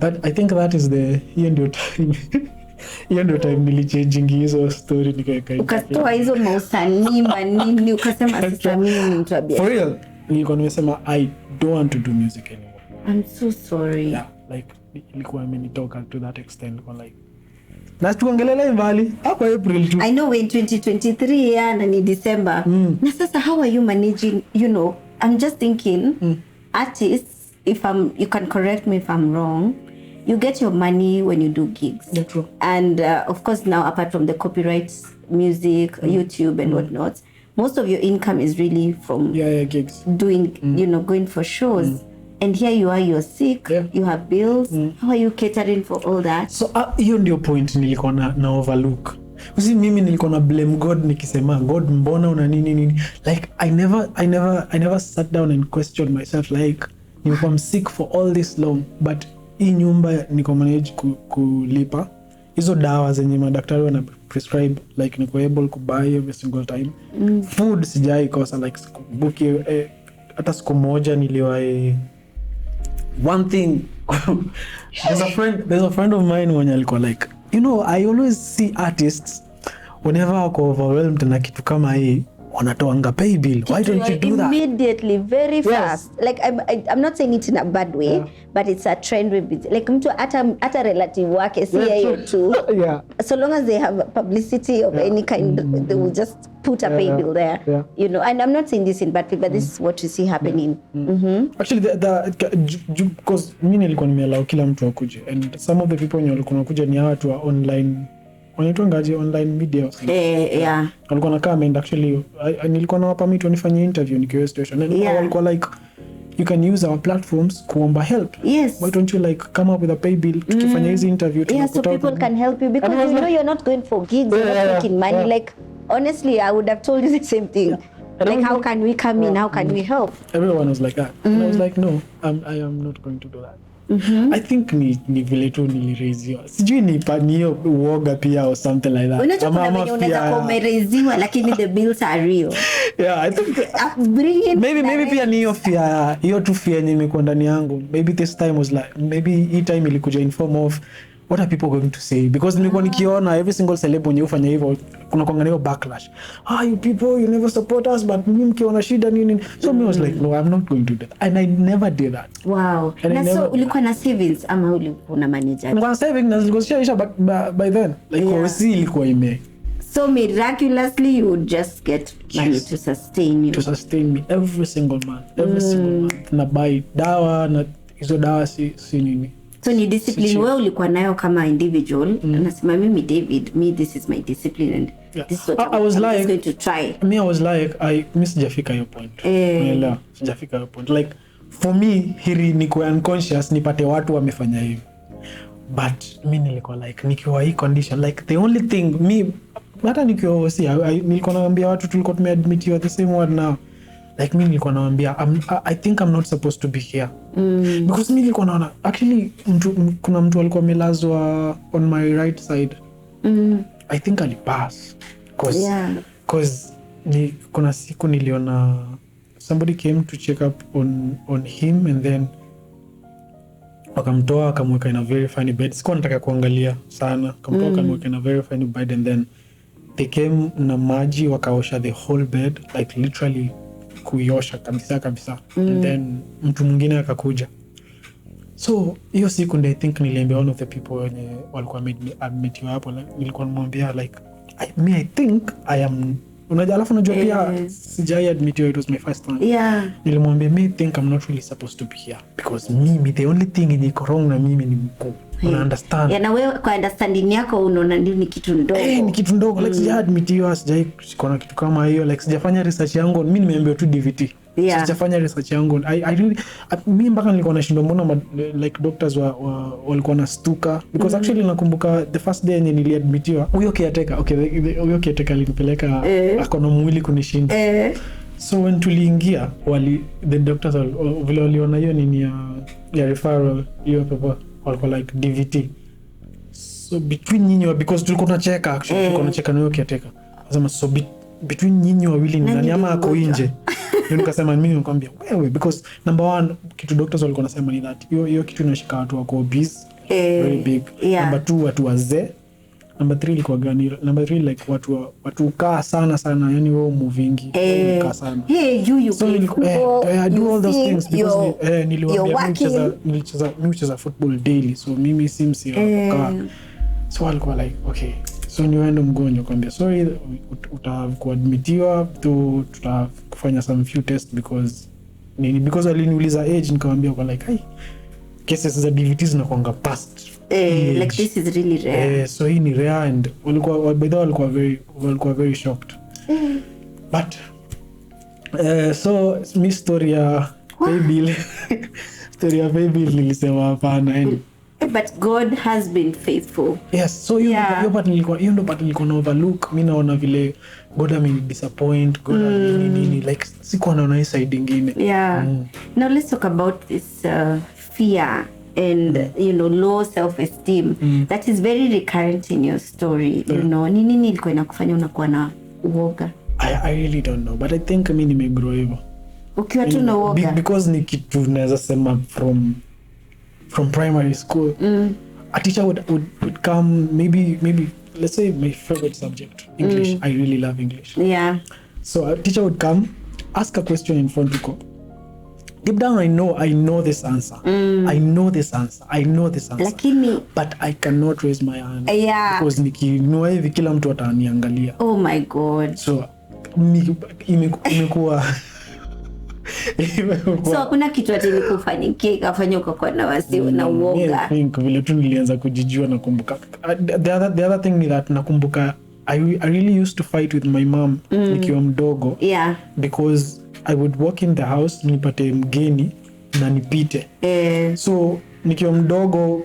That I think that is the hiyo ndio time nilichanging hizo story nikaeka. Ukatoa hizo mausanii manini ukasema sasa mimi mtu wa biashara. For real, nilikuwa nimesema I don't want to do music anymore. I'm so sorry. Yeah, like ilikuwa imenitoka to that extent kwa like na tuongelele mbali hapo April 2. I know in 2023 na ni December. Na sasa how are you managing, you know, I'm just thinking artists, you can correct me if I'm wrong, you get your money when you do gigs. Yeah, true. And of course now apart from the copyright music, YouTube and whatnot, most of your income is really from gigs. Doing, you know, going for shows. And here you are, you're sick, you have bills. How are you catering for all that? So hiyo ndio point nilikuwa na overlook. Usi mimi nilikuwa na blame God nikisema God mbona una nini. Like I never sat down and questioned myself like nilikuwa sick for all this long, but hii nyumba niko manage kulipa. Hizo dawa zenye madaktari wana prescribe like niko able to buy every single time. Food sijai kosa like buki hata siku moja niliwahi. One thing, there's a friend of mine when alikuwa like, you know, I always see artists whenever wako overwhelmed na kitu kama hii wanatoanga pay bill. Why don't you do that? Immediately, very fast. Like I'm not saying it in a bad way, but it's a trend with like mtu hata relative wake see hiyo too. So long as they have publicity of any kind, they will just put a pay bill there. You know, and I'm not saying this in bad faith, but this is what you see happening. Actually, because mimi nilikuwa nimeallow kila mtu akuje, and some of the people walikuwa wanakuja ni watu wa online, wanaitwangaje online media or something. Walikuwa nakaa and actually nilikuwa nawapa mimi nifanye interview nikiwa station, and walikuwa like you can use our platforms kuomba help. Yes. Why don't you like come up with a pay bill tukifanya hizi interview so people can help you, because you know you're not going for gigs, you're not making money. Like honestly, I would have told you the same thing. Like how can we come in, how can we help? Everyone was like that. And I was like, no, I am not going to do that. I think ni vile tu nilireziwa. Sijui ni panio uoga pia or something like that. Unajua kuna venye unaweza kuwa umereziwa lakini the bills are real. I think maybe pia ni hiyo tu fear yenye imekuwa ndani yangu. Maybe this time was like, maybe hii time ilikuja in form of what are people going to say, because nilikuwa nikiona every single celeb mwenye ufanya hivyo kuna kuangalia backlash. You people, you never support us, but mimi mkiona shida nini. So me was like, no, I'm not going to do that, and I never did that. Wow. And so ulikuwa na savings ama ulikuwa na manager? Nilikuwa na savings na zilikuwa but by then like wasi ilikuwa ime. So miraculously you would just get money to sustain you. To sustain me every single month. Na buy dawa na hizo dawa si nini. So ni discipline wewe ulikuwa nayo kama individual. Nasema mimi David, this is my discipline and this is what I was like, going to try. I was like, sijafika hiyo point. Unaelewa? Sijafika hiyo point. Like for me, hiri niko unconscious nipate watu wamefanya hivi. But mimi nilikuwa like nikiwa hii condition, like the only thing hata nikiwa nilikuwa naambia watu tulikuwa tumeadmitiwa the same word now. Like mimi nilikuwa naambia I think I'm not supposed to be here. Because mimi nilikuwa naona actually kuna mtu alikuwa amelazwa on my right side. I think alipass cause kuna siku niliona somebody came to check up on him, and then wakamtoa akamweka in a very funny bed. Sikuwa nataka kuangalia sana. Akamtoa akamweka in a very funny bed, and then they came na maji wakaosha the whole bed, like literally kuiosha kabisa. And then mtu mwingine akakuja. So hiyo siku ndio I think niliambia one of the people wenye walikuwa admit hapo, nilikuwa namwambia like I think I am, unajua pia sijai admit it was my first time. Nilimwambia me think I'm not really supposed to be here, because mimi the only thing in wrong na mimi ni mkuu. Una understand? Na wewe kwa understanding yako unaona ni kitu ndogo. Ni kitu ndogo, like sijai admit hiyo, sijai kuna kitu kama hiyo, like sijafanya research yangu. Mimi nimeambiwa tu DVT. Sijafanya research yangu. I really mimi mpaka nilikuwa nashinda mbona like doctors walikuwa na stuka, because actually nakumbuka the first day yenye niliadmitiwa huyo caretaker alinipeleka akona mwili kunishinda. So when tuliingia the doctors vile waliona hiyo nini ya referral hiyo paper walikuwa like DVT. So between nyinyi because tulikuwa tunacheka actually tulikuwa tunacheka na hiyo caretaker. Nasema so between nyinyi wawili ni nani ama ako nje? Ndio nikasema mimi nikwambia wewe, because number one kitu doctors walikuwa nasema ni that hiyo kitu inashika watu wako obese, very big. Number two watu wazee. Number 3 ilikuwa gani? Number 3 like watu kaa sana yani wao movingi kaa sana. So I do all those things because niliwaambia nilicheza football daily, so mimi simsi kaa. So alikuwa like okay, so niende mgonjwa kwambia sorry, utakuadmitiwa tu, tutafanya some few tests because aliniuliza age, nikamwambia kwa like cases za DVT zinakuanga past like this is really rare. So hii ni rare, and walikuwa very shocked. But so mi story ya baby nilisema hapana. But God has been faithful. Yes, so hiyo ndo part nilikuwa na overlook. Mimi naona vile God disappoint, God nini like sikuwa naona hii side nyingine. Now let's talk about this fear and low self-esteem that is very recurrent in your story. Nini ilikuwa inakufanya unakuwa na uoga? I really don't know, but I think mimi nimegrow hivyo. Ukiwa tu na uoga because ni kitu naweza sema from primary school. A teacher would come, maybe let's say my favorite subject, English. I really love English. So a teacher would come, ask a question in front of you. Deep down I know this answer. I know this answer. Lakini but I cannot raise my hand because nikiinua hivi kila mtu ataniangalia. Oh my God. So imekuwa so hakuna kitu atilikufanyikia ikafanya ukakuwa na wasi na uoga? I think vile tu nilianza kujijua. Nakumbuka the other thing ni that nakumbuka I really used to fight with my mom nikiwa mdogo, because I would walk in the house nipate mgeni na nipite. So nikiwa mdogo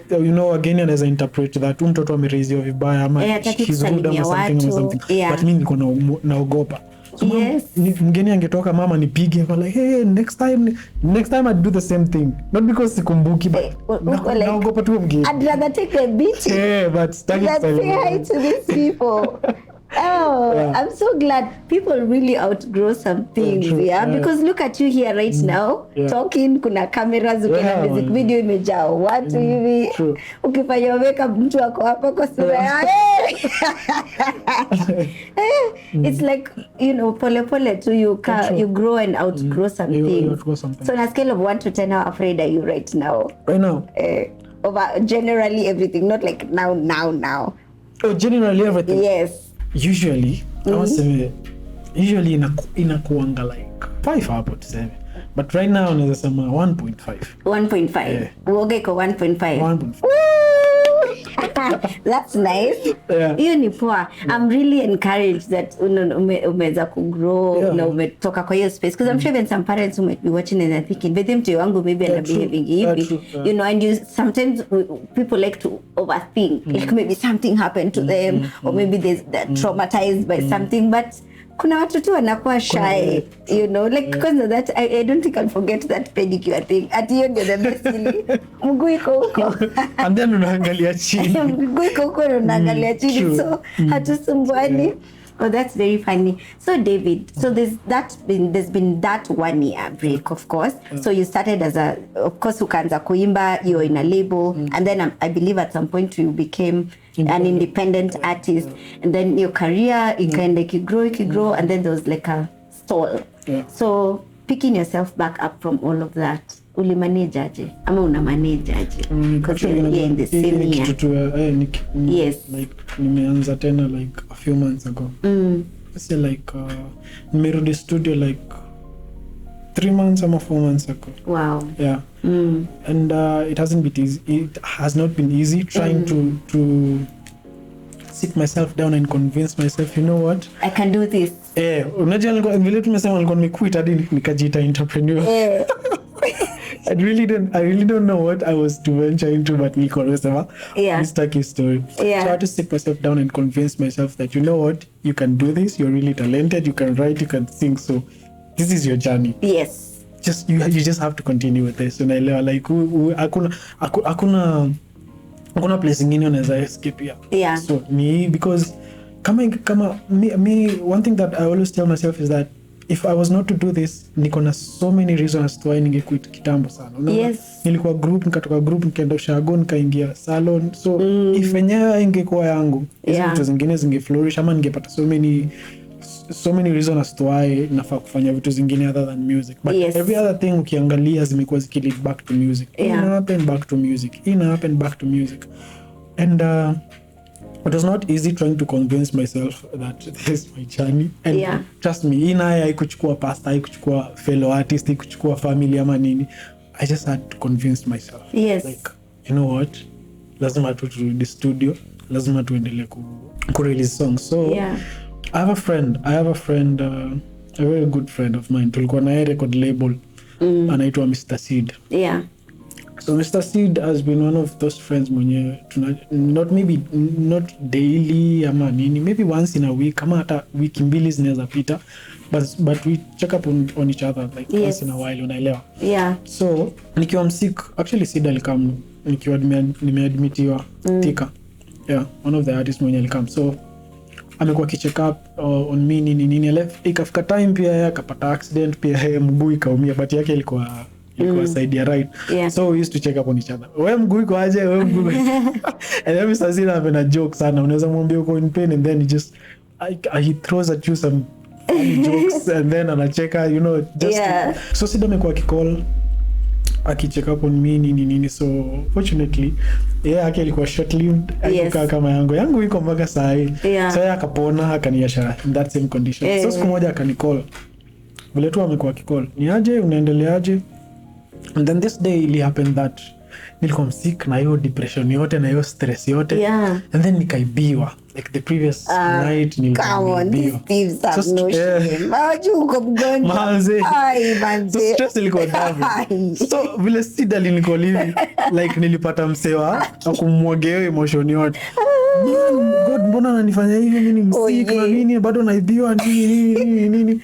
again anaweza interpret that mtoto amereziwa vibaya ama he's rude ama something. But mimi niko naogopa. So mgeni angetoka mama nipige, kwa like hey, next time I do the same thing, not because sikumbuki but naogopa tu mgeni. I'd rather take a beating but say hi to these people. I'm so glad people really outgrow some things. Because look at you here right now talking. Kuna cameras, kuna music video imejaa watu hivi. Ukifanya makeup mtu wako hapa kwa sura. It's like pole tu you grow and outgrow some things. So on a scale of 1 to 10, how afraid are you right now? Over generally everything, not like now. Oh, generally everything. Yes. Usually inakuanga like 5 hapo tuseme, but right now naweza sema 1.5. Uoga iko 1.5. That's nice. Hiyo ni poa. I'm really encouraged that umeweza kugrow na umetoka kwa hiyo space, because I'm sure even some parents who might be watching and are thinking but mtu wangu maybe ana behaving hivi, and sometimes people like to overthink, like maybe something happened to them or maybe they're traumatized by something, but kuna watu tu wanakuwa shy, like because of that I don't think I'll forget that pedicure thing. At hiyo ndio the best really. Mguu iko huko and then unaangalia chini. Mguu iko huko unaangalia chini, so hatusumbuani. Oh, that's very funny. So David, so there's been that 1 year break, of course. So you started of course ukaanza kuimba, you're in a label, and then I believe at some point you became an independent artist, and then your career ikaenda ikigrow, and then there was like a stall. So picking yourself back up from all of that, ulimanage aje ama unamanage aje? Because you're in the same year. Yes, like nimeanza tena like a few months ago. Say like nimerudi studio like 3 months or 4 months ago. Wow. And it hasn't been easy. It has not been easy trying to sit myself down and convince myself, you know what, I can do this. Unajua vile tumesema nilikuwa nimekuita hadi nikajiita entrepreneur. I really don't know what I was to venture into, but nilikuwa nimesema this Turkey story. So I had to sit myself down and convince myself that, you know what, you can do this, you're really talented, you can write, you can sing, so this is your journey. Yes. You just have to continue with this. Unaelewa, like hakuna place ingine unaweza escape here. Yeah. So because kama me one thing that I always tell myself is that if I was not to do this, niko na so many reasons to why ningequit kitambo sana. Yes. Nilikuwa group, nikatoka group, nikaenda ushago, nikaingia salon. So if enyewe ingekuwa yangu, hizo vitu zingine zingeflourish, ama ningepata so many reasons to why nafaa kufanya vitu zingine other than music. But every other thing ukiangalia zimekuwa lead back to music. Back to music. And it was not easy trying to convince myself that this is my journey. And trust me, haikuchukua pastor, haikuchukua fellow artist, haikuchukua family ama nini. I just had to convince myself. Like, you know what? Lazima tu the studio, lazima tuendelee ku release songs. So I have a friend, a very good friend of mine. Tulikuwa na record label anaitwa Mr. Seed. So Mr. Seed has been one of those friends mwenye not daily ama nini, maybe once in a week, ama hata wiki mbili zinaweza pita, but we check up on each other like once in a while, unaelewa. So nikiwa msick, actually Seed alikam nikiwa nimeadmitiwa Tika. One of the artists mwenye alikam. So amekuwa kicheck up on me nini ikafika time pia yeye akapata accident, pia yeye mguu ikaumia, but yake ilikuwa side ya right. So we used to check up on each other. Wewe mguu iko aje, wewe mguu. And then Mr. Zina amena joke sana. Unaweza mwambia uko in pain, and then he throws at you some funny jokes, and then anacheka, you know, just so Sida amekuwa akicall akicheck up on me nini. So fortunately yake ilikuwa short lived, alikuwa kama yangu iko mpaka saa hii. So yeye akapona, akaniacha in that same condition. So siku moja akanicall, vile tu amekuwa akicall, ni aje, unaendeleaje? And then this day it happened that nilikuwa sick na hiyo depression yote na hiyo stress yote, and then nikaibiwa like the previous night nilikuwa. So stress ilikuwa double. So vile Sida nilikuwa like nilipata msewa akumwagea emotion yote. God, mbona ananifanya hivi, mimi ni msick na nini, bado naibiwa nini.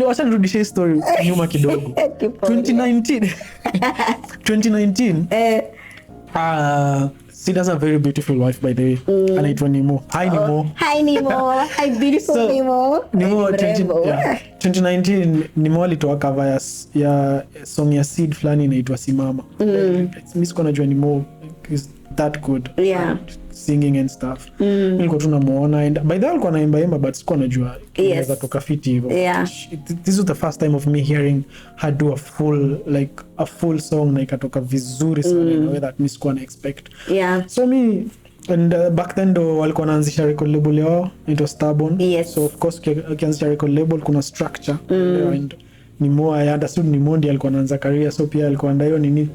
Wacha nirudishe story nyuma kidogo. 2019 Sid has a very beautiful wife, by the way. Anaitwa Nimo. Hi Nimo. Hi beautiful Nimo. 2019 Nimo alitoa cover ya song ya Sid fulani inaitwa Simama. Mimi siko najua Nimo is that good. Singing and stuff. Nilikuwa tunamuona, and by the way alikuwa anaimba but sikuwa najua inaweza toka fiti hivyo. This was the first time of me hearing her do a full song na ikatoka vizuri sana in a way that me sikuwa na expect. So me and back then walikuwa wanaanzisha record label yao, it was Stubborn. So of course ukianzisha record label kuna structure, and Nimo Nimo ndiye alikuwa anaanza career, so pia alikuwa ndayo nini.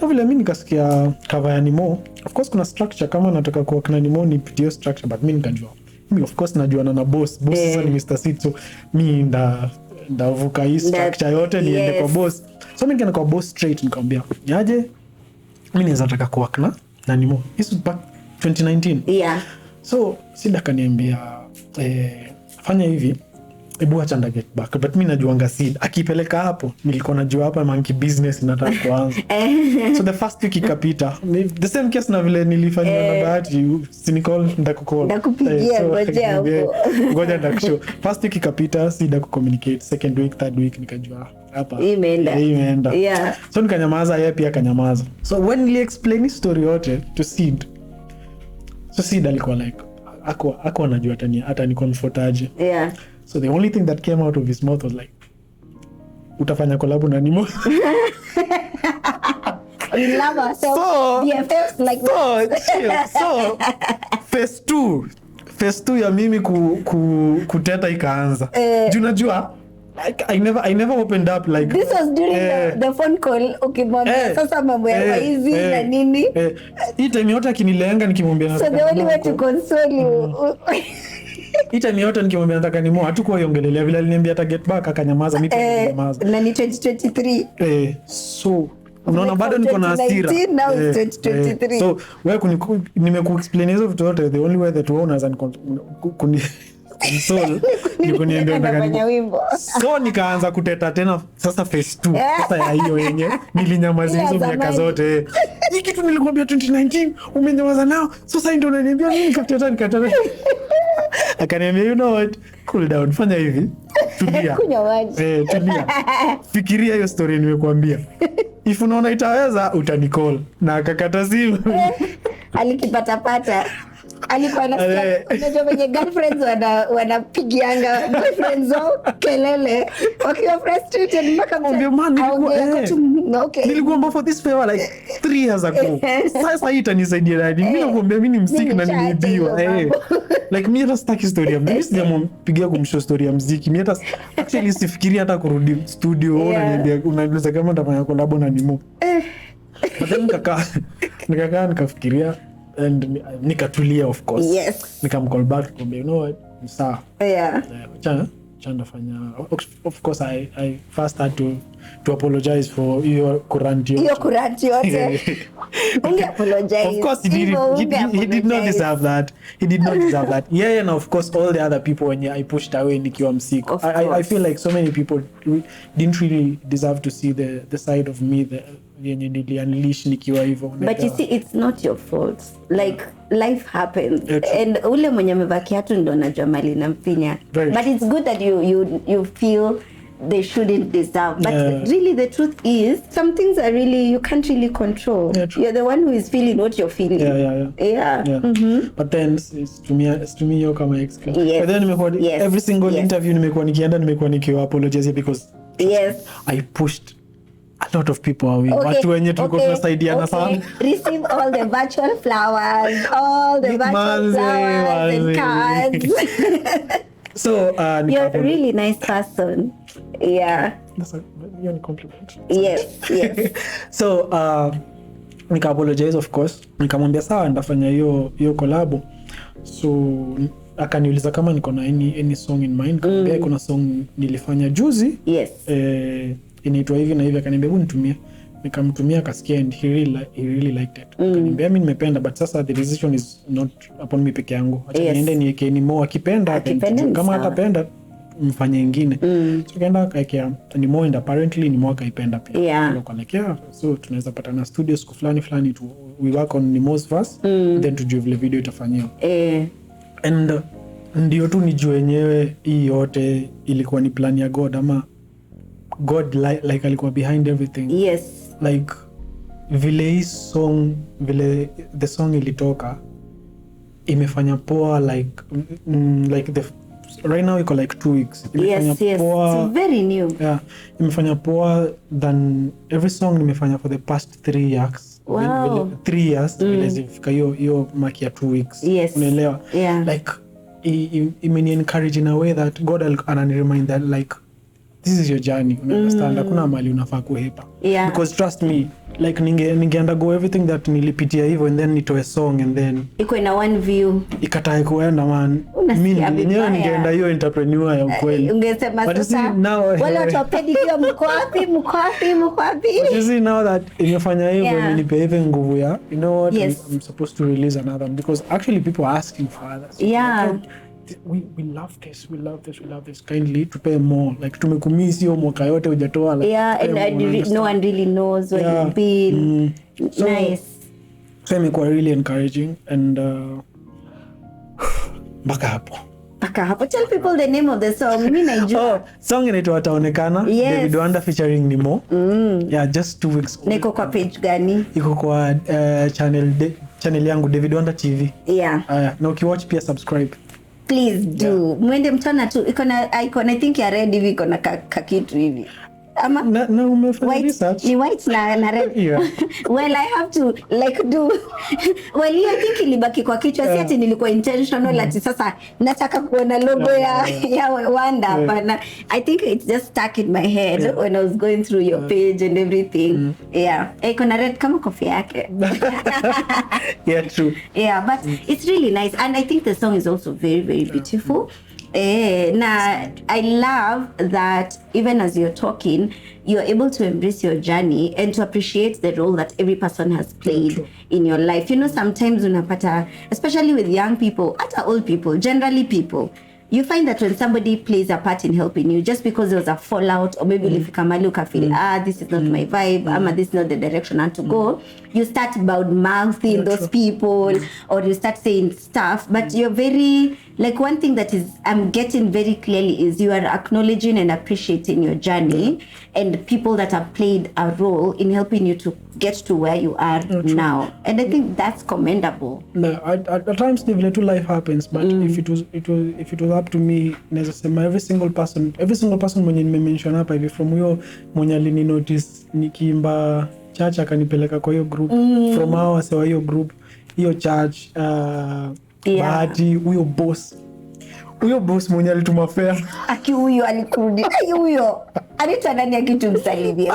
So vile mimi nikasikia cover ya Nimo, of course kuna structure, kama nataka kuwa na Nimo ni video structure, but mimi nikajua mimi of course najua na boss sasa ni Mr. Seed, so mimi ndavuka hii structure yote niende kwa boss. So mimi nikaenda kwa boss straight, nikamwambia aje mimi naweza nataka kuwa na Nimo. This was back 2019. So Sida kaniambia fanya hivi, ebu acha nda get back, but mimi najuanga Sid akipeleka hapo, nilikuwa najua hapa monkey business inataka kuanza. So the first week ikapita, the same case na vile nilifanya na bahati, sinicall ndakupigia ngoja ndakushow. First week ikapita, Sid communicate, second week, third week nikajua hapa imeenda. So nikanyamaza, yeye pia akanyamaza. So when nili explain story yote to Sid, so Sid alikuwa like ako anajua hata ni comfort aje. So the only thing that came out of his mouth was like, utafanya collab na Nimo. We love ourselves. BFFs like that. So phase 2 ya mimi kuteta ikaanza. Unajua I never opened up like this was during the phone call. Okay, mwambia sasa mambo ya hizi na nini. Hii time yote akinilenga nikimwambia so the only way to console you. Ita ni yote nikimwambia nataka Nimo, hatakuwa iongelelea vile aliniambia ata get back, akanyamaza, mimi nikanyamaza. Na ni 2023. So unaona bado niko na hasira. Now it's 2023. So wewe nimekuexplain hizo vitu zote, the only way that we owners and console niko niende Nafanya wimbo. So nikaanza kuteta tena sasa phase 2 sasa ya hiyo yenye nilinyamaza hizo miaka zote. Hii kitu nilikwambia 2019 umenyamaza nao. Sasa ndio unaniambia mimi nikateta. Akaniambia you know what, cool down, fanya hivi, tulia. Kunywa maji. Tulia. Fikiria hiyo story nimekuambia. If unaona itaweza utanicall. Na akakata simu. Alikipata. Alikuwa anasikia unajua venye girlfriends wanapigianga boyfriends wao kelele wakiwa frustrated mpaka mwambie man nilikuwa mbao for this favor like 3 years ago. Sasa hii itanisaidia nani? Mimi nakwambia mimi ni msiki na nimeibiwa. Like mimi hata sitaki story ya mimi sijampigia kumshow story ya muziki. Mimi hata actually sifikiria hata kurudi studio. Unaniuliza kama nitafanya collab na Nimo. But then nikafikiria and nikatulia of course. Yes. Nikamcall back kumbe you know what? Sawa. Chanda fanya of course I first had to apologize for your kuranti yote. Unge apologize. Of course he did not deserve that. Yeah, and of course all the other people when I pushed away nikiwa msiko. I feel like so many people didn't really deserve to see the side of me yenye nili unleash nikiwa hivyo. But you see it's not your fault. Like life happens. And ule mwenye amebaki hatu ndo anajua mali namfinya. But it's good that you feel they shouldn't deserve. But really the truth is some things are really you can't really control. You're the one who is feeling what you're feeling. Yeah. Mm-hmm. But then it's to me yo kama excuse. Yes. But then every single interview nimekuwa nikiwa apologize because I pushed a lot of people away. Watu wenye tulikuwa tunasaidiana sana. Receive all the virtual flowers, and cards. So you're a really nice person. Yeah. That's a compliment. Yes. So nika apologize of course. Nikamwambia sawa ndafanya hiyo collab. So akaniuliza kama niko na any song in mind. Nikamwambia kuna song nilifanya juzi. Yes. Inaitwa hivi na hivi, akaniambia hebu nitumie. Nikamtumia akasikia and he really liked it. Akaniambia mimi nimependa but sasa the decision is not upon me peke yangu. Acha niende niweke ni more akipenda kama hatapenda mfanye nyingine. So kaenda akaekea ni more and apparently ni more kaipenda pia. Tukaelekea so tunaweza patana studio siku fulani tu we work on Nimo's verse then tujue vile video itafanywa. And ndio tu nijue wenyewe hii yote ilikuwa ni plan ya God ama God like alikuwa behind everything. Yes. Like vile hii song the song ilitoka imefanya poa like right now iko like 2 weeks. Imefanya poa. It's very new. Yeah. Imefanya poa than every song nimefanya for the past 3 years. Wow. 3 years vile zifika hiyo maki ya 2 weeks. Yes. Unaelewa? Like imeni encourage in a way that God anani remind that like this is your journey, understand? Hakuna mali unafaa kuhepa. Because trust me, like ninge undergo everything that nilipitia hivyo and then nitoe song and then iko ina one view ikatae kuenda man. Mimi nyenyewe ningeenda hiyo entrepreneur ya ukweli. Ungesema sasa wale watopedi hiyo mko wapi? But you see now that imefanya hivyo nipe even nguvu ya you know what, I'm supposed to release another because actually people are asking for others. We love this kindly to pay more like tumekumisi hiyo mwaka yote hujatoa like and no one really knows what you've been nice. So imekuwa really encouraging and mpaka hapo tell people the name of the song. Mimi najua song inaitwa Ataonekana. David Wanda featuring Nimo. Just 2 weeks. Niko kwa page gani? Iko kwa channel yangu David Wanda TV. Na ukiwatch pia subscribe. Please do. Mwende mtana tu. Iko na icon I think ya red hivi iko na kakitu hivi. Ama na umefanya research. Ni white na red. Well I have to like do. Well I think ilibaki kwa kichwa si ati nilikuwa intentional ati sasa nataka kuona logo ya Wanda but I think it just stuck in my head when I was going through your page and everything. Iko na red kama kofia yake. True. But it's really nice and I think the song is also very very beautiful. I love that even as you're talking, you're able to embrace your journey and to appreciate the role that every person has played in your life. You know, sometimes unapata, especially with young people, ata old people, generally people, you find that when somebody plays a part in helping you, just because there was a fallout, or maybe ulifika mahali ukafeel, this is not my vibe, ama this is not the direction I want to go, you start mouthing those people, or you start saying stuff, but you're very, like, one thing that is I'm getting very clearly is you are acknowledging and appreciating your journey and people that have played a role in helping you to get to where you are now, and I think that's commendable. No, at times the life happens, but if it was up to me, naweza sema every single person mwenye nimemention hapa hivi, from huyo mwenye alini notice nikiimba church akanipeleka kwa hiyo group, from hao wasewa hiyo group, hiyo church, Bahati, huyo boss mwenye alituma fare, aki huyo alikurudi, huyo alita nani akitumsalimia,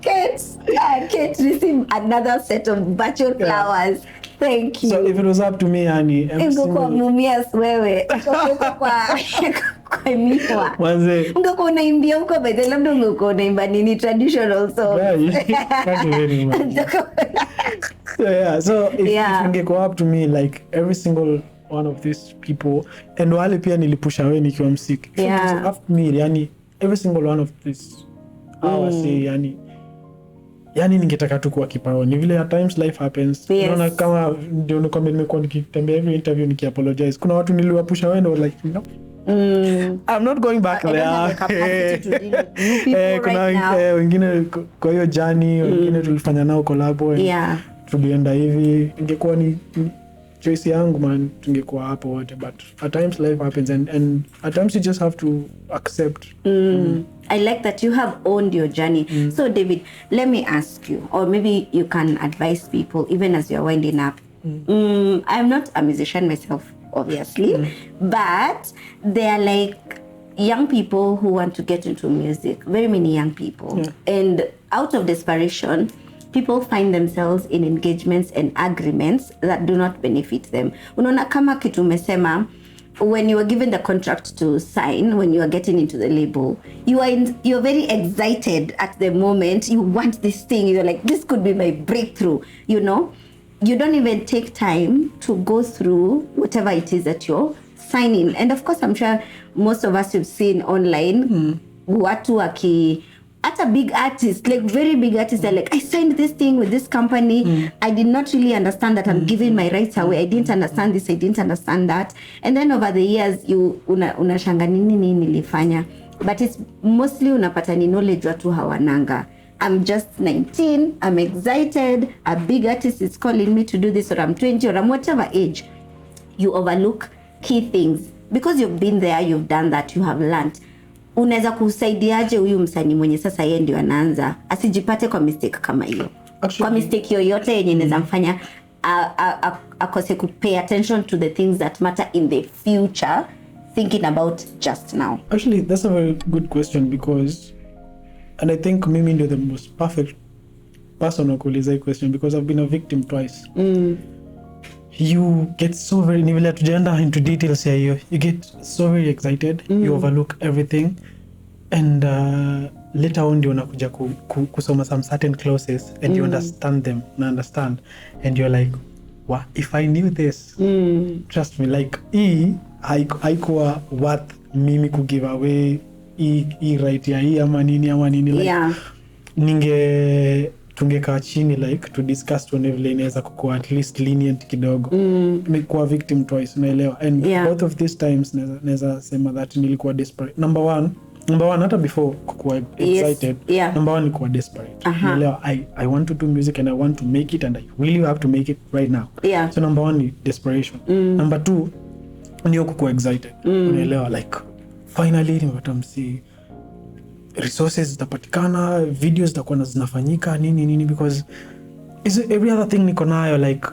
Kate received another set of virtual flowers. Thank you. So if it was up to me, yani, kwa mumias wewe kwa miwa ungekuwa unaimbia huko, by the labda ungekuwa unaimba nini traditional song. Thank you very much. So if ungekuwa up to me, like every single one of these people, and wale pia nilipusha wewe nikiwa msiki, if it was up to me, yani every single one of this say yani ningetaka tu kuwa kipao. Ni vile at times life happens. Unaona kama ndio nikwambia nimekuwa nikitembea every interview nikiapologize. Kuna watu niliwapusha wewe ndio like no. I'm not going back there. Kuna wengine kwa hiyo journey, wengine tulifanya nao collab, tulienda hivi. Ingekuwa ni choice yangu man, tungekuwa hapo wote, but at times life happens, and at times you just have to accept. I like that you have owned your journey. So David, let me ask you, or maybe you can advise people even as you're winding up. I'm not a musician myself, obviously, but they are like young people who want to get into music, very many young people, and out of desperation people find themselves in engagements and agreements that do not benefit them. Unaona kama kitu umesema, when you are given the contract to sign, when you are getting into the label, you're very excited at the moment. You want this thing. You're like, this could be my breakthrough. You know, you don't even take time to go through whatever it is that you're signing. And of course, I'm sure most of us have seen online, watu at a big artist, like very big artists, are like, I signed this thing with this company. I did not really understand that I'm giving my rights away. I didn't understand this. I didn't understand that. And then over the years, you unashanga nini nilifanya. But it's mostly unapata ni knowledge watu hawananga. I'm just 19. I'm excited. A big artist is calling me to do this, or I'm 20, or I'm whatever age. You overlook key things because you've been there. You've done that. You have learned. Unaweza kusaidiaje huyu msanii mwenye sasa yeye ndio anaanza asijipate kwa mistake kama hiyo? Kwa mistake yoyote yenye inaweza mfanya akose ku pay attention to the things that matter in the future, thinking about just now. Actually, that's a very good question, because, and I think mimi ndio the most perfect person to kuuliza hii question, because I've been a victim twice. You get so very, ni vile tujaenda into details here, you get so very excited, you overlook everything, and later on ndio unakuja kusoma some certain clauses, and you understand them, and you're like, wow, if I knew this, trust me, like haikuwa worth mimi ku give away hii right ya hii ama nini like, tungekaa chini like to discuss tuone vile inaweza kukua at least lenient kidogo. Nilikuwa victim twice, unaelewa, and both of these times naweza sema that nilikuwa desperate. Number one hata before kukua excited, number one nilikuwa desperate. Unaelewa, I want to do music and I want to make it, and I really have to make it right now. So number one ni desperation. Number two ndio kukua excited. Unaelewa, like finally nimepata msi resources zitapatikana, videos zitakuwa zinafanyika nini, because every other thing niko nayo, like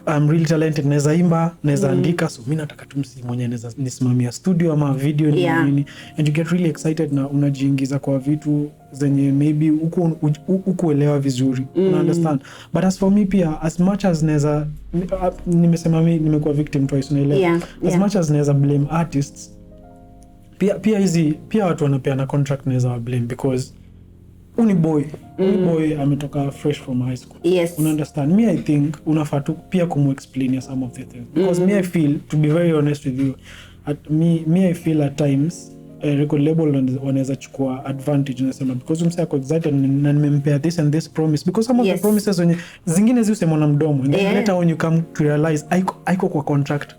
I'm really talented, naweza imba, naweza andika, so mimi nataka tu msi mwenye naweza nisimamia studio ama video nini, and you get really excited na unajiingiza kwa vitu zenye maybe ukuelewa vizuri, una understand. But as for me pia, as much as naweza, nimesema mimi nimekuwa victim twice, unaelewa, as much as naweza blame artists, pia watu wanapeana contract naweza wa blame, because uni boy ametoka fresh from high school. Yes. Understand me, I think unafaa tu pia explain some of the things, because me I feel, to be very honest with you, I feel at times record label wanaweza chukua advantage, nasema because umsako excited na nimempea this and this promise, because some of the promises wenye zingine ziusema na mdomo, and then later when you come to realize aiko kwa contract.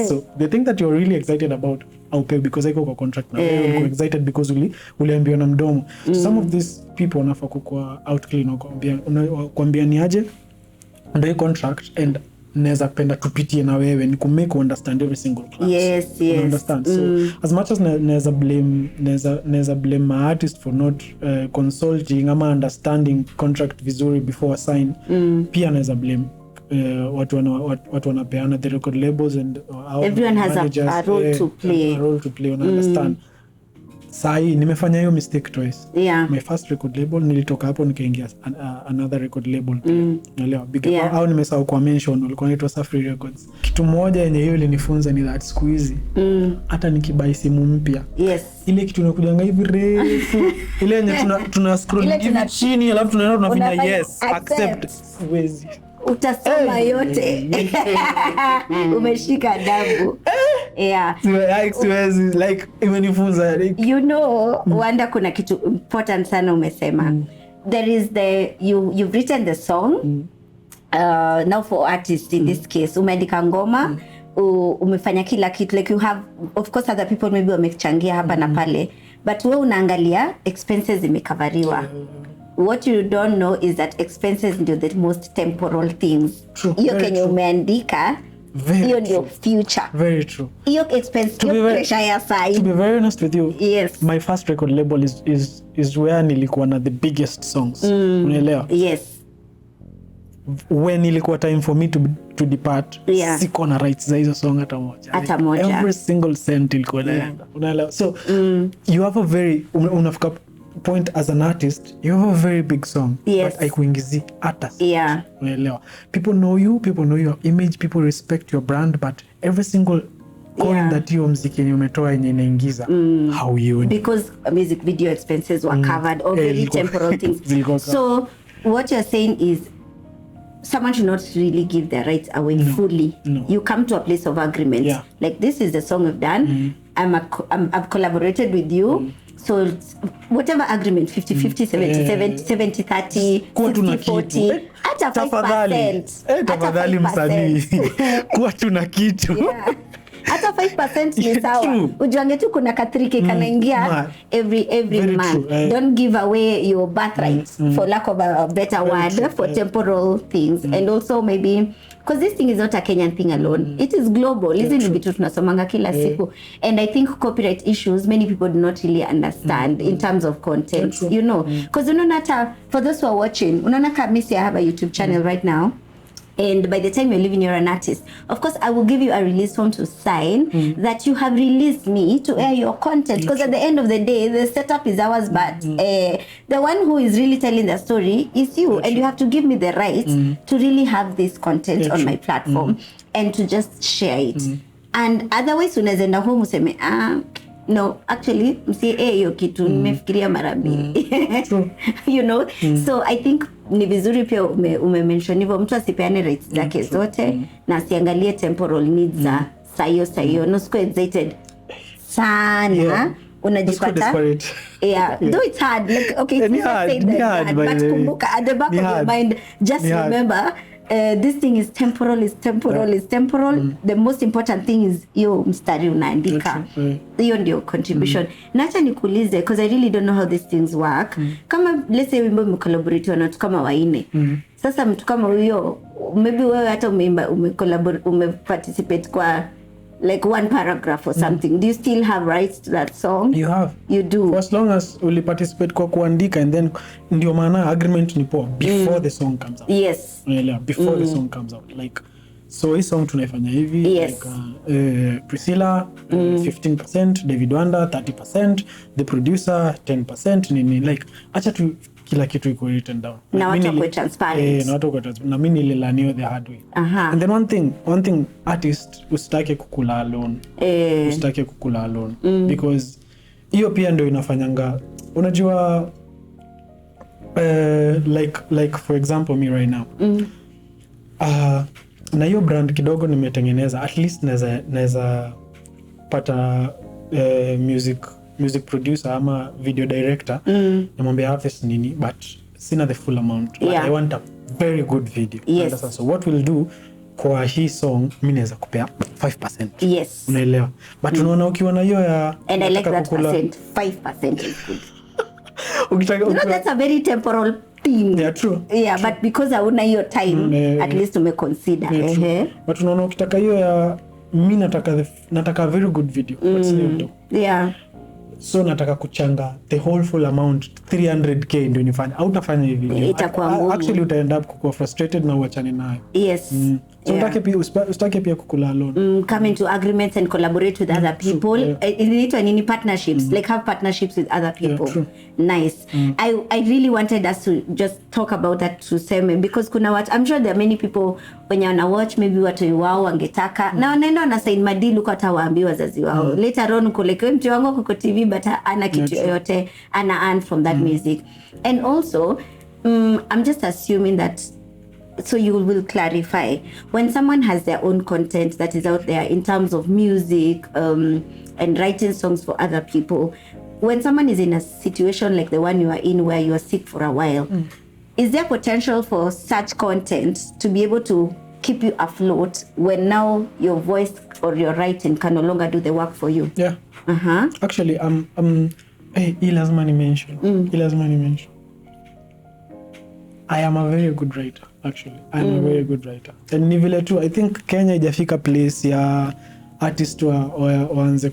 So they think that you're really excited about pay because aiko kwa contract na you're excited because uliambiwa na mdomo. So some of these people wanafaa kwa out clean kuambia ni aje ndio contract, and naweza penda tupitie na wewe ni kumake understand every single class. Yes. Understand? So as much as naweza blame my artist for not consulting ama understanding contract vizuri before I sign, pia naweza blame watu wanapeana the record labels, and everyone has a role to play. Understand? Sahi nimefanya hiyo mistake twice. My first record label nilitoka hapo nikaingia another record label. Unaelewa? Au nimesahau kwa mention walikuwa wanaitwa Safari Records. Kitu moja yenye hiyo ilinifunza ni that siku hizi hata nikibai simu mpya, ile kitu inakujanga hivi refu ile yenye tuna scroll hivi chini alafu tunaenda tunafinya yes accept, siwezi utasoma yote. Umeshika adabu. Like imenifunza you know, wanda kuna kitu important sana umesema. There is you've written the song. Now for artists in this case umeandika ngoma, umefanya kila kitu, like you have of course other people maybe wamechangia hapa na pale, but wewe unaangalia expenses imekavariwa. What you don't know is that expenses ndio the most temporal things. Hiyo kenye umeandika, hiyo ndio future. Very true. Hiyo expense, hiyo pressure ya side. To be very honest with you, yes. My first record label is where nilikuwa na the biggest songs. Unaelewa? Yes. When ilikuwa time for me to depart, siko na rights za hizo song hata moja. Every single cent ilikuwa naenda. Unaelewa? So you have a very unafika point as an artist, you have a very big song, but haikuingizi hata. Unaelewa? People know your image, people respect your brand, but every single coin that hiyo muziki yenye umetoa yenye inaingiza, how you because music video expenses were covered, or very temporal things. So what you're saying is someone should not really give their rights away fully. You come to a place of agreement. Like, this is the song we've done. I've collaborated with you. So whatever agreement, 50-50, 70-30, 60-40, hata 5%. Tafadhali msanii. Kuwa tuna kitu. Hata 5% ni sawa. Ujuange tu kuna katrike kanaingia every month. Don't give away your birthright, for lack of a better word, for temporal things. And also maybe because this thing is not a Kenyan thing alone. It is global. Hizi ni vitu tunasomanga kila siku. And I think copyright issues, many people do not really understand in terms of content, you know. Because for those who are watching, unaona kabisa I have a YouTube channel right now. And by the time you're leaving, you're an artist. Of course, I will give you a release form to sign that you have released me to air your content. Because at the end of the day, the setup is ours, but the one who is really telling the story is you. And you have to give me the right to really have this content on my platform and to just share it. And otherwise, unazenda home useme, no, actually, msi hiyo kitu nimefikiria mara mbili. You know? So I think ni vizuri pia umemention hivyo, mtu asipeane rights zake zote na asiangalie temporal needs za sayo. No, siko excited sana. Unajipata though it's hard, like okay, it's not saying that, but kumbuka at the back of your mind, just remember this thing is temporal. The most important thing is yo mstari unaandika, hiyo ndio contribution. Nacha nikuulize, because I really don't know how these things work. Kama let's say wimbo umecollaborate na watu kama waine, sasa mtu kama huyo maybe wewe hata umeparticipate kwa like one paragraph or something, do you still have rights to that song? You have. You do. For as long as uli participate kwa kuandika, and then ndio maana agreement ni poa before the song comes out. Yes. Yeah, before the song comes out. Like, so hii song tunaifanya hivi, like Priscilla 15%, David Wanda 30%, the producer 10%, nini, like acha tu kila kitu iko written down. Na watu wako transparent. Na watu wako transparent. Na mimi nililearn the hard way. And then one thing artist usitake kukula alone. Usitake kukula alone. Because hiyo pia ndio inafanyanga, unajua Like for example me right now. Na hiyo brand kidogo nimetengeneza, at least naweza pata music producer ama video director namwambia harvest nini, but sina the full amount. But I want a very good video. Yes. So what we'll do kwa hii song mimi naweza kupea 5%. Yes. Unaelewa? But unaona ukiwa na hiyo ya and I like that percent. 5% is good. Ukitaka That's a very temporal thing. Yeah, true. Yeah, but because hauna hiyo time at least umeconsider. But unaona ukitaka hiyo ya mimi nataka very good video. Yeah. So nataka kuchanga the whole full amount 300k ndio nifanye. Au utafanya hivi video. Itakuwa ngumu. Actually uta end up kuwa frustrated na uachane nayo. Yes. So usitake pia kukula alone. Come into agreements and collaborate with other people. Inaitwa nini, partnerships. Like have partnerships with other people. True. Nice. I really wanted us to just talk about that to seme, because kuna watu, I'm sure there are many people wenye wana watch maybe watu wao wangetaka na wanaenda wana sign madili kwa hata waambiwa wazazi wao. Later on kuleke mtu wangu kuko TV but ana kitu yote ana earn from that music. And also I'm just assuming that, so you will clarify when someone has their own content that is out there in terms of music and writing songs for other people. When someone is in a situation like the one you are in where you are sick for a while, is there potential for such content to be able to keep you afloat when now your voice or your writing can no longer do the work for you? Yeah. Actually, hii lazima ni mention. I am a very good writer, actually. I'm a very good writer. And ni vile tu, I think Kenya haijafika place ya artist waanze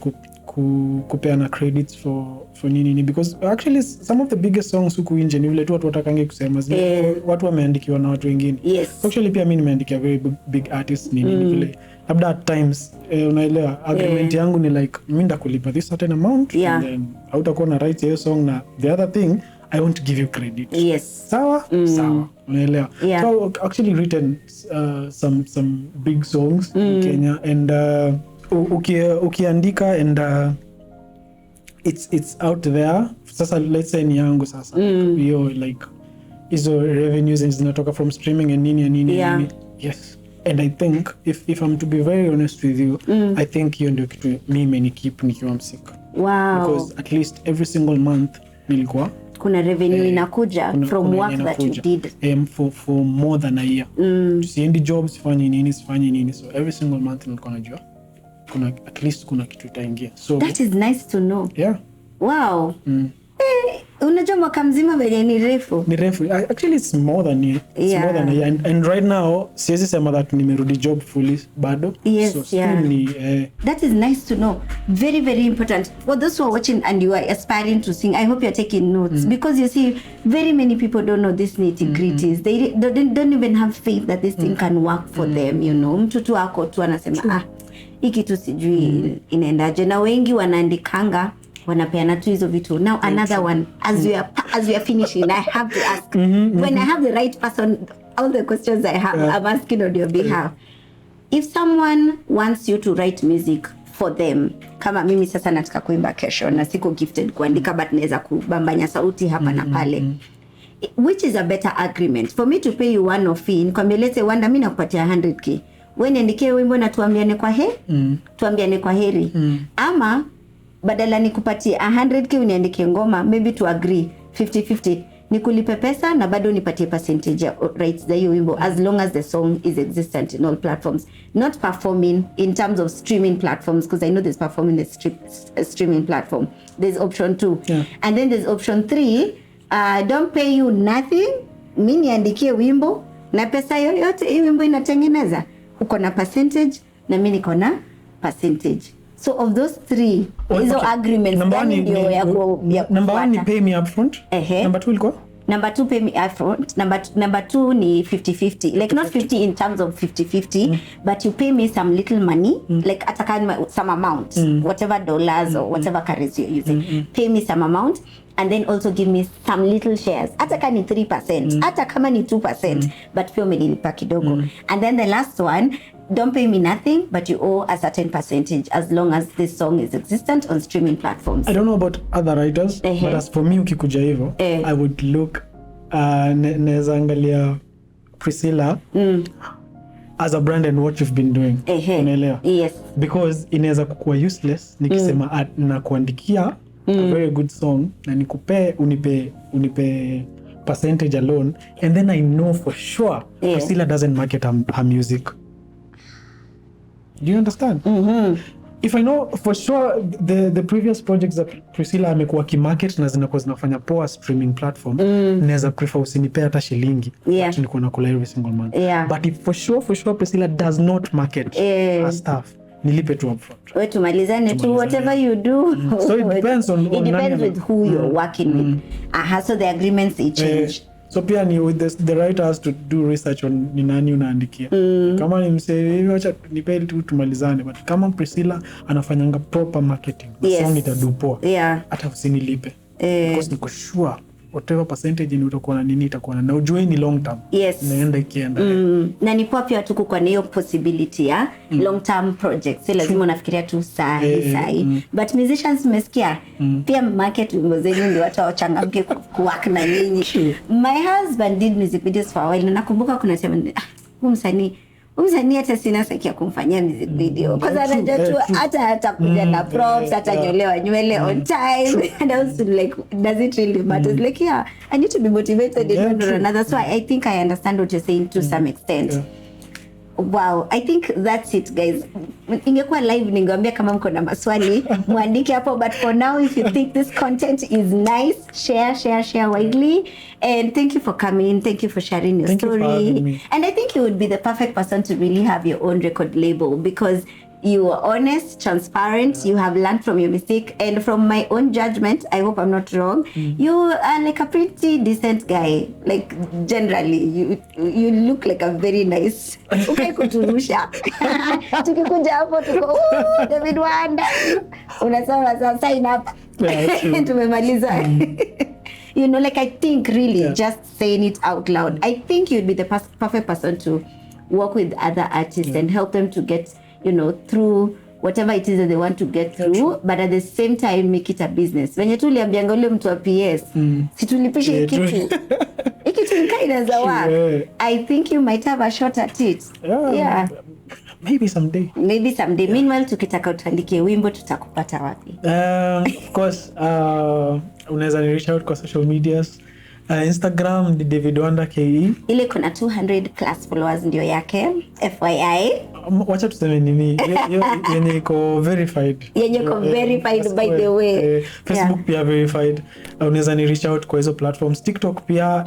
kupeana credits for nini, because actually some of the biggest songs huku nje ni vile tu watu watakange kusema watu wameandikiwa na watu wengine. Yes. Actually pia mimi nimeandikia very big artists nini vile. Labda at times unaelewa agreement yangu ni like mimi ndakulipa this certain amount and then hautakuwa na rights hiyo song, na the other thing I want to give you credit. Yes. Sawa? Sawa. Unaelewa? Yeah. So I've actually written some big songs in Kenya, and ukiandika and it's out there. Sasa let's say ni yangu sasa. Hiyo like hizo revenues zinatoka from streaming and nini. Yes. And I think if I'm to be very honest with you, I think hiyo ndio kitu mimi imenikeep nikiwa msick. Wow. Because at least every single month nilikuwa kuna revenue inakuja from work that you did for more than a year. Siendi jobs, sifanyi nini, so every single month nilikuwa najua at least kuna kitu itaingia. So that is nice to know. Yeah. Wow. Unajua mwaka mzima venye ni refu. Actually it's more than a year. And right now siwezi sema that nimerudi job fully bado. Yes, so still that is nice to know. Very, very important. For those who are watching and you are aspiring to sing, I hope you're taking notes, because you see very many people don't know these nitty-gritties. They don't even have faith that this thing can work for them, you know. Mtu tu ako tu anasema hiki tu sijui inaendaje, na wengi wanaandikanga wanapeana tu hizo vitu. Now another one, as we are finishing, I have to ask when I have the right person, all the questions I have, I'm asking on your behalf. If someone wants you to write music for them, kama mimi sasa nataka kuimba kesho na siko gifted kuandika, but naweza kubambanya sauti hapa na pale, which is a better agreement for me to pay you one of fee, nikwambia let's say Wanda, mimi nakupatia 100k, wewe niandikie wimbo na tuambiane kwa heri, ama badala nikupatie 100k uniandike ngoma, maybe to agree 50-50, nikulipe pesa na bado nipatie percentage ya rights za hiyo wimbo, as long as the song is existent in all platforms, not performing in terms of streaming platforms, because I know there's performing the streaming platform. There's option 2, and then there's option 3. Don't pay you nothing, mimi niandikie wimbo na pesa yoyote hii wimbo inatengeneza, uko na percentage na mimi niko na percentage. So of those 3, hizo agreements gani ndio ya number 1 ni pay me upfront. Number 2 ilikuwa? Number 2 pay me upfront. Number 2 ni 50-50. Like not 50 in terms of 50-50, but you pay me some little money, like some amount, whatever dollars or whatever currency you're using. Pay me some amount and then also give me some little shares. Hata kama ni 3%, hata kama ni 2%, but pia umenilipa kidogo. And then the last one, don't pay me nothing, but you owe a certain percentage as long as this song is existent on streaming platforms. I don't know about other writers, but as for me ukikuja hivyo, I would look naweza angalia Priscilla as a brand and what you've been doing. Unaelewa? Yes. Because inaweza kukua useless nikisema na kuandikia a very good song na nikupe unipe percentage alone, and then I know for sure Priscilla doesn't market her music. Do you understand? If I know for sure the previous projects that Priscilla amekuwa kimarket na zinakuwa zinafanya poa streaming platform, naweza prefer usinipe hata shilingi. Yeah. Niko nakula every single month. Yeah. But if for sure Priscilla does not market her stuff, nilipe tu upfront. Wewe tumalizane tu, whatever you do. So it depends on it depends with who you're working with. So the agreements change. So pia ni with the writers to do research on ni nani unaandikia. Kama ni msee, acha nipe tu tumalizane, but kama Priscilla anafanyanga proper marketing, song itadu poa. Hata usinilipe. Because niko sure whatever percentage ni utakuwa na nini itakuwa na ujue ni long term. Naenda ikienda. Na ni poa pia tuko kwa hiyo possibility ya long term projects. Si lazima unafikiria tu sahi. But musicians mmesikia pia market wimbo zenyu ndio watu wachangamke kuwork na nyinyi. My husband did music videos for a while. Nakumbuka kuna sema msanii hata sina saki ya kumfanyia music video. Kwa sababu anajua tu hata atakuja na props, hata nyolewa nywele on time. And I was like, does it really matter? Like, yeah, I need to be motivated in one or another. So I think I understand what you're saying to some extent. Wow, I think that's it, guys. Ingekuwa live ningewaambia kama mko na maswali muandike hapo, but for now if you think this content is nice, share widely, and thank you for coming, thank you for sharing your story. And I think you would be the perfect person to really have your own record label, because you are honest, transparent, you have learned from your mistake, and from my own judgment, I hope I'm not wrong, you are like a pretty decent guy. Like generally, you look like a very nice. Okay, kuturusha. Tukikuja hapo tuko, David Wanda. Unasema sign up. Tumemaliza. You know, like I think really just saying it out loud, I think you'd be the perfect person to work with other artists and help them to get, you know, through whatever it is that they want to get through, but at the same time make it a business. Venye tu liambianga ule mtu wa PS, situlipishe kitu. Ikitu nkaida za work. I think you might have a shot at it. Yeah. Maybe someday. Meanwhile, tukitaka utandike wimbo tutakupata wapi? Of course, unaweza ni reach out kwa social medias. Instagram ni David Wanda KE. Ile kuna 200 plus followers ndio yake. FYI. Wacha tuseme nini? Yenye iko verified. Yenye iko verified by the way. Facebook pia verified. Unaweza ni reach out kwa hizo platforms. TikTok pia,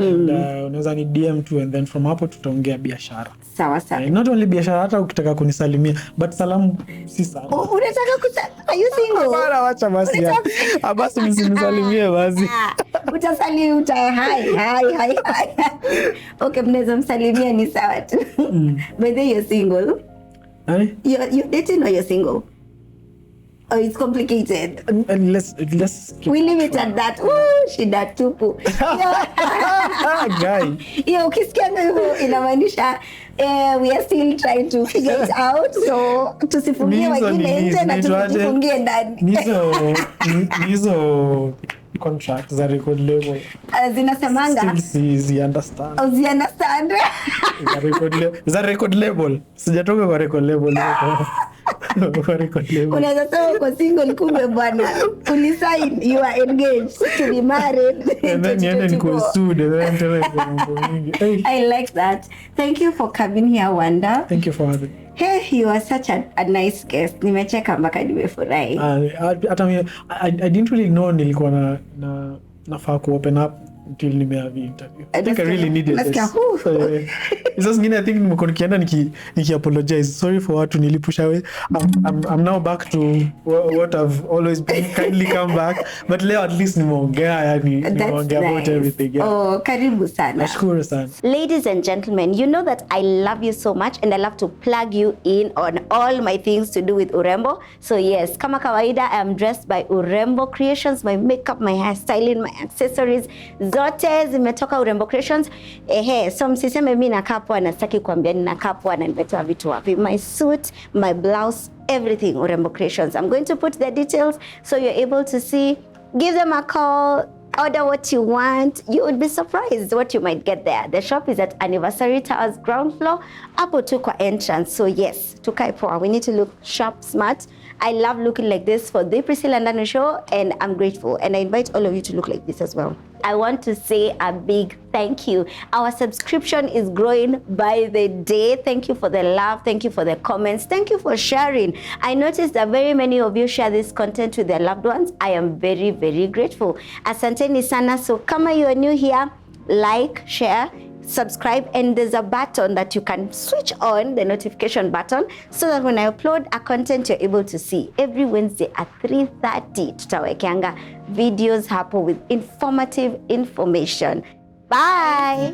unaweza ni DM tu, and then from hapo tutaongea biashara. Sawa. Not only biashara, hata ukitaka kunisalimia, but salamu si sana. Unataka are you single? Bana wacha basi. Basi msinisalimie basi. Utasalimia hi. Okay, mnaweza msalimia ni sawa tu. By the way, you're single. You're dating or you're single? Oh, it's complicated. And let's we leave it at that. Ooh, shida tupu. Guy. Yeah, ukisikia hivyo inamaanisha we are still trying to figure it out. So tusifungie wengine nje na tujifungie ndani. Hizo contract za record label. Zinasemanga. Still understand. Oh, you understand? Za record label. Sijatoka kwa record label. Unaweza sema kwa single kumbe bwana ulisign, you are engaged to be married. And then yende ni kwa studio. I like that. Thank you for coming here, Wanda. Thank you for having me. Hey, you are such a nice guest. Nimecheka mpaka nimefurahi. Hata mimi I didn't really know nilikuwa nafaa ku open up until nimehavi interview. I think I really needed this. It's just I think nimekuwa nikienda niki apologize. Sorry for watu nilipusha away. I'm now back to what I've always been, kindly come back. But leo at least nimeongea about everything. Yeah. Oh, karibu sana. Nashukuru sana. Ladies and gentlemen, you know that I love you so much and I love to plug you in on all my things to do with urembo. So yes, kama kawaida, I am dressed by Urembo Creations, my makeup, my hairstyling, my accessories, zote zimetoka Urembo Creations. So msiseme mimi nakaa poa na sitaki kuambia ninakaa poa na nimetoa vitu wapi. My suit, my blouse, everything Urembo Creations. I'm going to put the details so you're able to see. Give them a call. order what you want. You would be surprised what you might get there. The shop is at Anniversary Towers ground floor, hapo tu kwa entrance. So yes, tukae poa. We need to look sharp, smart. I love looking like this for the Priscilla and Danu show, and I'm grateful. And I invite all of you to look like this as well. I want to say a big thank you. Our subscription is growing by the day. Thank you for the love. Thank you for the comments. Thank you for sharing. I noticed that very many of you share this content with their loved ones. I am very, very grateful. Asanteni sana. So kama you are new here, like, share, subscribe, and there's a button that you can switch on, the notification button, so that when I upload a content, you're able to see. Every Wednesday at 3:30 tutawekeanga videos hapo with informative information. Bye.